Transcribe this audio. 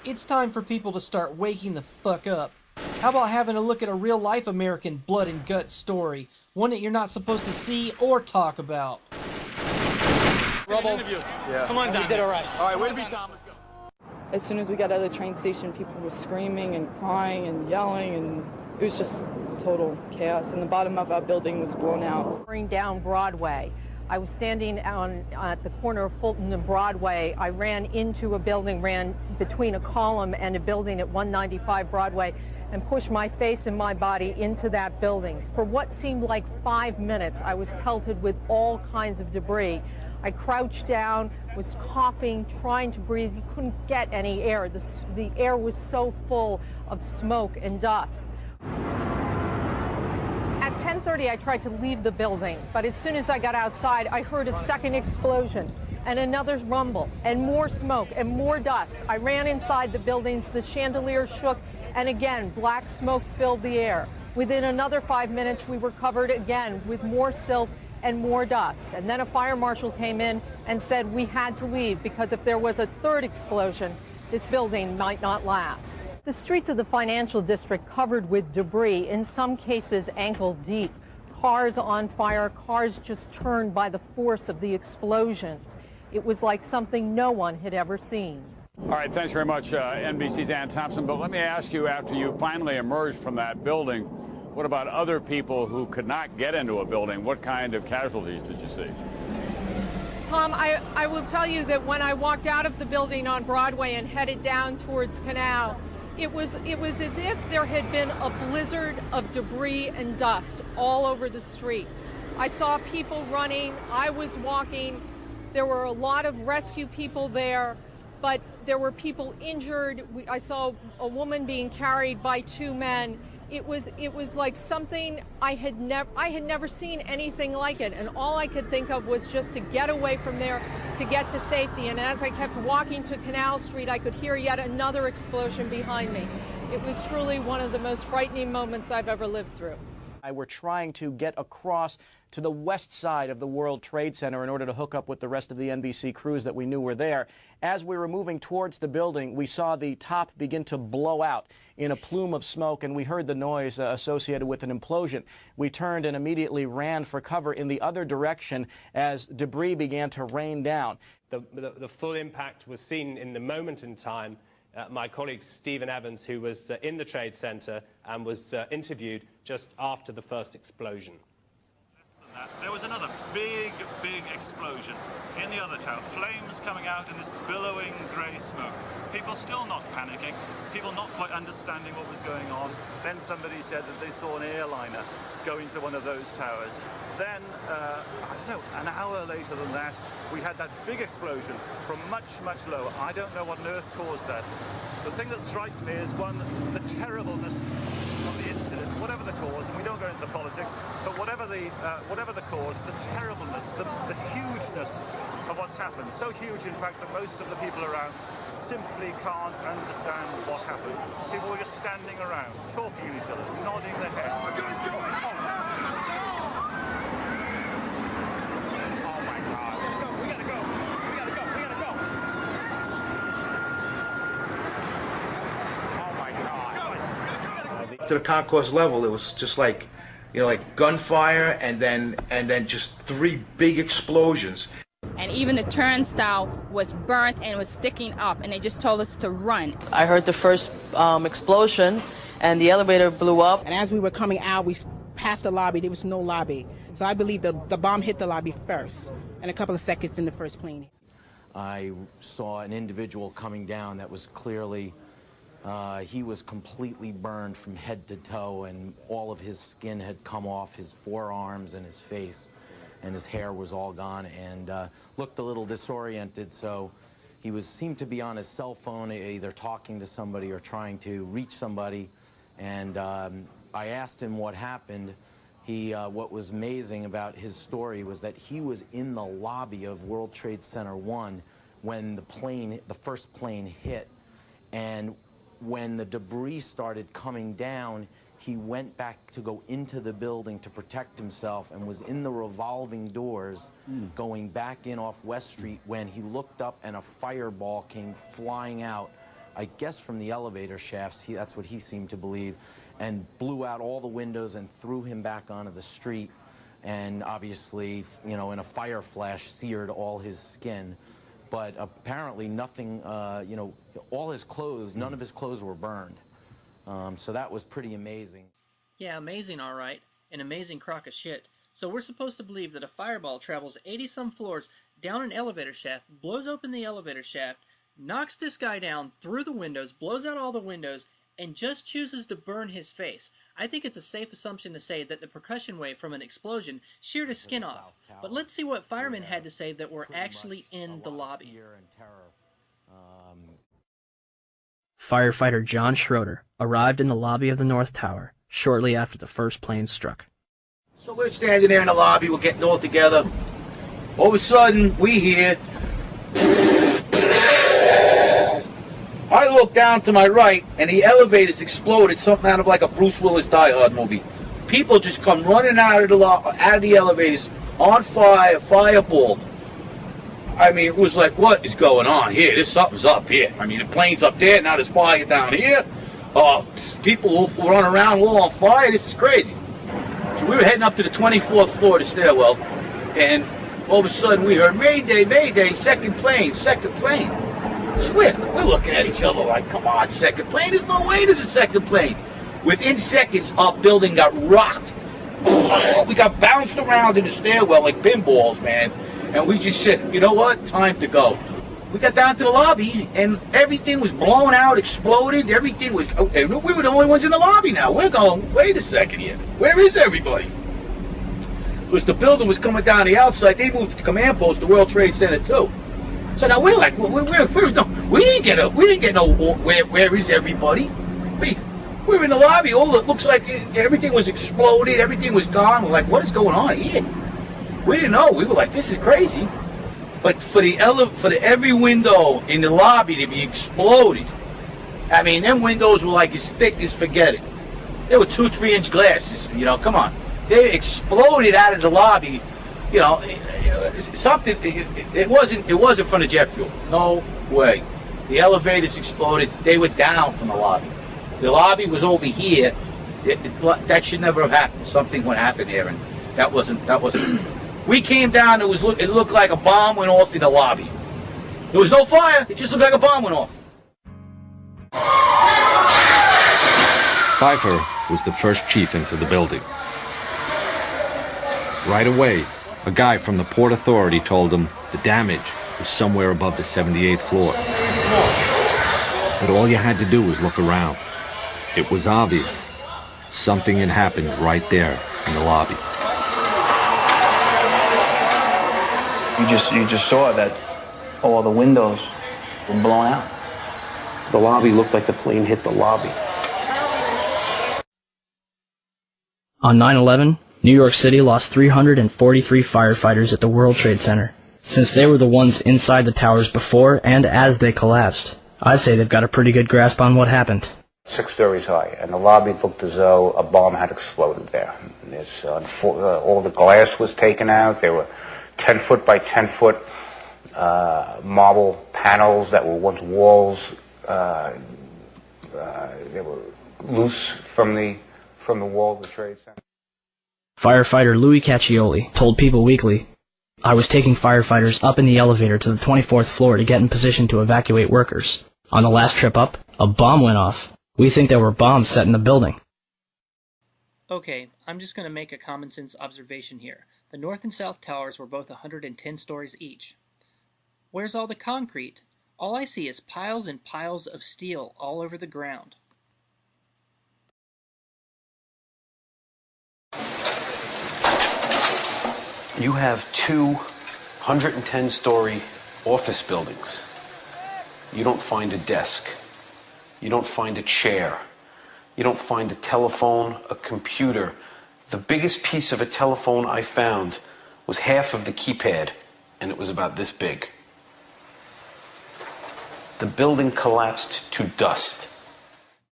It's time for people to start waking the fuck up. How about having a look at a real-life American blood and guts story? One that you're not supposed to see or talk about. Rubble. Yeah. Come on, Don. You did all right. All right, way to be, Tom. Let's go. As soon as we got out of the train station, people were screaming and crying and yelling, and it was just total chaos. And the bottom of our building was blown out. Down Broadway. I was standing at the corner of Fulton and Broadway. I ran into a building, ran between a column and a building at 195 Broadway, and pushed my face and my body into that building. For what seemed like 5 minutes, I was pelted with all kinds of debris. I crouched down, was coughing, trying to breathe. You couldn't get any air. The air was so full of smoke and dust. At 10:30, I tried to leave the building, but as soon as I got outside, I heard a second explosion and another rumble and more smoke and more dust. I ran inside the buildings, the chandeliers shook, and again, black smoke filled the air. Within another 5 minutes, we were covered again with more silt and more dust. And then a fire marshal came in and said we had to leave because if there was a third explosion, this building might not last. The streets of the financial district covered with debris, in some cases ankle deep. Cars on fire, cars just turned by the force of the explosions. It was like something no one had ever seen. All right, thanks very much, NBC's Ann Thompson. But let me ask you, after you finally emerged from that building, what about other people who could not get into a building? What kind of casualties did you see? Tom, I will tell you that when I walked out of the building on Broadway and headed down towards Canal, it was as if there had been a blizzard of debris and dust all over the street. I saw people running, I was walking, there were a lot of rescue people there, but there were people injured. I saw a woman being carried by two men. It was like something I had never seen anything like it, and all I could think of was just to get away from there, to get to safety. And as I kept walking to Canal Street, I could hear yet another explosion behind me. It was truly one of the most frightening moments I've ever lived through. We're trying to get across to the west side of the World Trade Center in order to hook up with the rest of the NBC crews that we knew were there. As we were moving towards the building, we saw the top begin to blow out in a plume of smoke, and we heard the noise associated with an implosion. We turned and immediately ran for cover in the other direction as debris began to rain down. The full impact was seen in the moment in time. My colleague Stephen Evans, who was in the Trade Center and was interviewed just after the first explosion. There was another big explosion in the other tower. Flames coming out in this billowing grey smoke. People still not panicking, people not quite understanding what was going on. Then somebody said that they saw an airliner go into one of those towers. Then, I don't know, an hour later than that, we had that big explosion from much lower. I don't know what on earth caused that. The thing that strikes me is, one, the terribleness of the incident, whatever the cause, and we don't go into politics, but whatever the cause, the terribleness, the hugeness of what's happened. So huge, in fact, that most of the people around simply can't understand what happened. People were just standing around, talking to each other, nodding their heads. Oh my God. We gotta go. Oh my God. To the concourse level, it was just like, you know, like gunfire, and then just three big explosions. And even the turnstile was burnt and was sticking up, and they just told us to run. I heard the first explosion, and the elevator blew up. And as we were coming out, we passed the lobby. There was no lobby. So I believe the bomb hit the lobby first, and a couple of seconds in the first plane. I saw an individual coming down that was clearly, he was completely burned from head to toe, and all of his skin had come off his forearms and his face, and his hair was all gone, and looked a little disoriented. So he seemed to be on his cell phone, either talking to somebody or trying to reach somebody. And I asked him what happened. What was amazing about his story was that he was in the lobby of World Trade Center 1 when the first plane hit, and when the debris started coming down, he went back to go into the building to protect himself, and was in the revolving doors going back in off West Street when he looked up and a fireball came flying out I guess from the elevator shafts, that's what he seemed to believe, and blew out all the windows and threw him back onto the street. And obviously, you know, in a fire flash, seared all his skin. But apparently nothing, you know, all his clothes, none of his clothes were burned. So that was pretty amazing. Yeah, amazing, all right. An amazing crock of shit. So we're supposed to believe that a fireball travels 80-some floors down an elevator shaft, blows open the elevator shaft, knocks this guy down through the windows, blows out all the windows, and just chooses to burn his face. I think it's a safe assumption to say that the percussion wave from an explosion sheared his skin off. But let's see what firemen had to say that were actually in the lobby. Firefighter John Schroeder arrived in the lobby of the North Tower shortly after the first plane struck. So we're standing there in the lobby, we're getting all together. All of a sudden, we hear... I look down to my right, and the elevators exploded, something out of like a Bruce Willis Die Hard movie. People just come running out of the elevators, on fire, fireballed. I mean, it was like, what is going on here? There's something's up here. I mean, the plane's up there, now there's fire down here. People run around, all on fire. This is crazy. So we were heading up to the 24th floor of the stairwell, and all of a sudden we heard, Mayday, Mayday, second plane, second plane. Swift, we're looking at each other like, come on, second plane, there's no way there's a second plane. Within seconds, our building got rocked. We got bounced around in the stairwell like pinballs, man. And we just said, you know what, time to go. We got down to the lobby, and everything was blown out, exploded, everything was... we were the only ones in the lobby now. We're going, wait a second here, where is everybody? Because the building was coming down the outside, they moved to the command post, the World Trade Center too. So now we're like, we didn't get no, where is everybody? We were in the lobby, all it looks like everything was exploded, everything was gone. We're like, what is going on here? We didn't know. We were like, this is crazy. But for every window in the lobby to be exploded, I mean, them windows were like as thick as forget it. They were 2-3-inch glasses, you know, come on. They exploded out of the lobby, you know, something, it wasn't from the jet fuel. No way. The elevators exploded. They were down from the lobby. The lobby was over here. That should never have happened. Something would happen there, and that wasn't. We came down, it looked like a bomb went off in the lobby. There was no fire, it just looked like a bomb went off. Pfeiffer was the first chief into the building. Right away, a guy from the Port Authority told him the damage was somewhere above the 78th floor. But all you had to do was look around. It was obvious. Something had happened right there in the lobby. You just saw that all the windows were blown out. The lobby looked like the plane hit the lobby. On 9/11, New York City lost 343 firefighters at the World Trade Center. Since they were the ones inside the towers before and as they collapsed, I'd say they've got a pretty good grasp on what happened. 6 stories high, and the lobby looked as though a bomb had exploded there. All the glass was taken out. There were 10-foot by 10-foot marble panels that were once walls. They were loose from the wall of the Trade Center. Firefighter Louis Caccioli told People Weekly, "I was taking firefighters up in the elevator to the 24th floor to get in position to evacuate workers. On the last trip up, a bomb went off. We think there were bombs set in the building." Okay, I'm just going to make a common sense observation here. The north and south towers were both 110 stories each. Where's all the concrete? All I see is piles and piles of steel all over the ground. You have 2 110-story office buildings. You don't find a desk. You don't find a chair. You don't find a telephone, a computer. The biggest piece of a telephone I found was half of the keypad, and it was about this big. The building collapsed to dust.